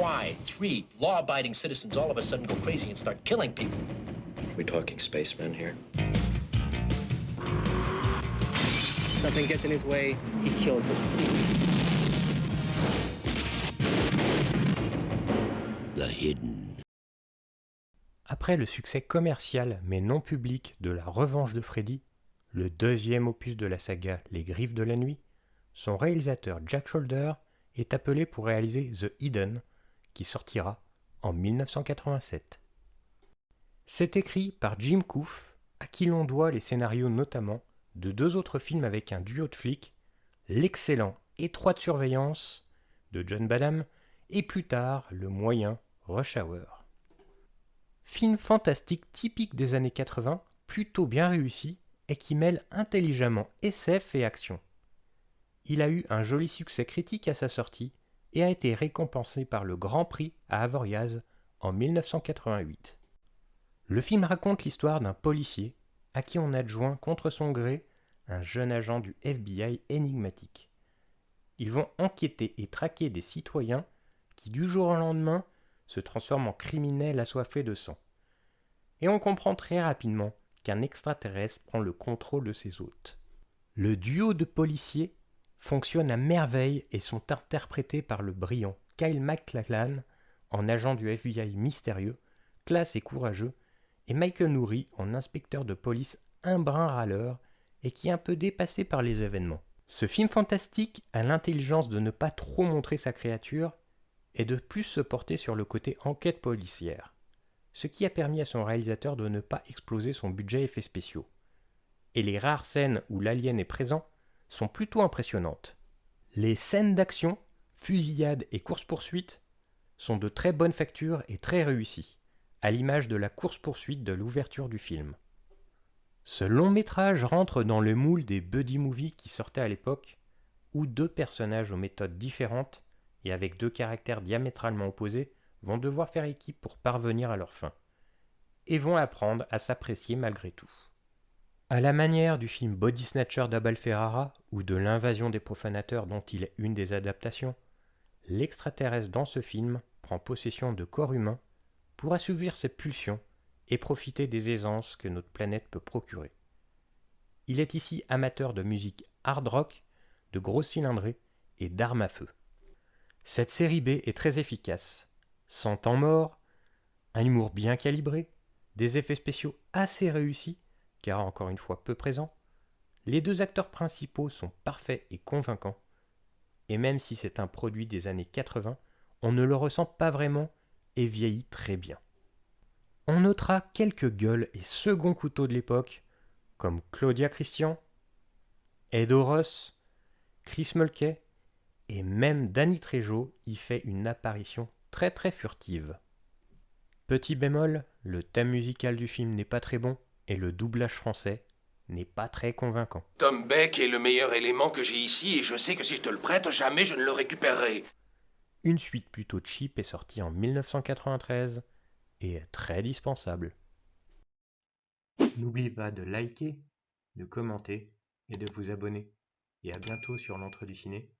why 3 law-abiding citizens all of a sudden go crazy and start killing people. We talking spacemen here? Something gets in his way, he kills it. The Hidden. Après le succès commercial mais non public de La Revanche de Freddy, le deuxième opus de la saga Les Griffes de la Nuit, son réalisateur Jack Sholder est appelé pour réaliser The Hidden, qui sortira en 1987. C'est écrit par Jim Koof, à qui l'on doit les scénarios notamment de 2 autres films avec un duo de flics, l'excellent Étroite Surveillance de John Badham et plus tard le moyen Rush Hour. Film fantastique typique des années 80, plutôt bien réussi et qui mêle intelligemment SF et action. Il a eu un joli succès critique à sa sortie et a été récompensé par le Grand Prix à Avoriaz en 1988. Le film raconte l'histoire d'un policier à qui on adjoint contre son gré un jeune agent du FBI énigmatique. Ils vont enquêter et traquer des citoyens qui du jour au lendemain se transforment en criminels assoiffés de sang. Et on comprend très rapidement qu'un extraterrestre prend le contrôle de ses hôtes. Le duo de policiers fonctionne à merveille et sont interprétés par le brillant Kyle MacLachlan en agent du FBI mystérieux, classe et courageux, et Michael Nouri en inspecteur de police un brin râleur et qui est un peu dépassé par les événements. Ce film fantastique a l'intelligence de ne pas trop montrer sa créature et de plus se porter sur le côté enquête policière, ce qui a permis à son réalisateur de ne pas exploser son budget effets spéciaux. Et les rares scènes où l'alien est présent sont plutôt impressionnantes. Les scènes d'action, fusillades et course-poursuite sont de très bonne facture et très réussies, à l'image de la course-poursuite de l'ouverture du film. Ce long métrage rentre dans le moule des buddy movies qui sortaient à l'époque, où 2 personnages aux méthodes différentes et avec 2 caractères diamétralement opposés vont devoir faire équipe pour parvenir à leur fin, et vont apprendre à s'apprécier malgré tout. À la manière du film Body Snatcher d'Abel Ferrara ou de L'Invasion des profanateurs dont il est une des adaptations, l'extraterrestre dans ce film prend possession de corps humains pour assouvir ses pulsions et profiter des aisances que notre planète peut procurer. Il est ici amateur de musique hard rock, de gros cylindrées et d'armes à feu. Cette série B est très efficace, sans temps mort, un humour bien calibré, des effets spéciaux assez réussis, car encore une fois peu présents, les 2 acteurs principaux sont parfaits et convaincants, et même si c'est un produit des années 80, on ne le ressent pas vraiment et vieillit très bien. On notera quelques gueules et seconds couteaux de l'époque, comme Claudia Christian, Edo Ross, Chris Mulkey, et même Danny Trejo y fait une apparition très très furtive. Petit bémol, le thème musical du film n'est pas très bon, et le doublage français n'est pas très convaincant. Tom Beck est le meilleur élément que j'ai ici et je sais que si je te le prête, jamais je ne le récupérerai. Une suite plutôt cheap est sortie en 1993 et est très dispensable. N'oubliez pas de liker, de commenter et de vous abonner. Et à bientôt sur l'Entre du Ciné.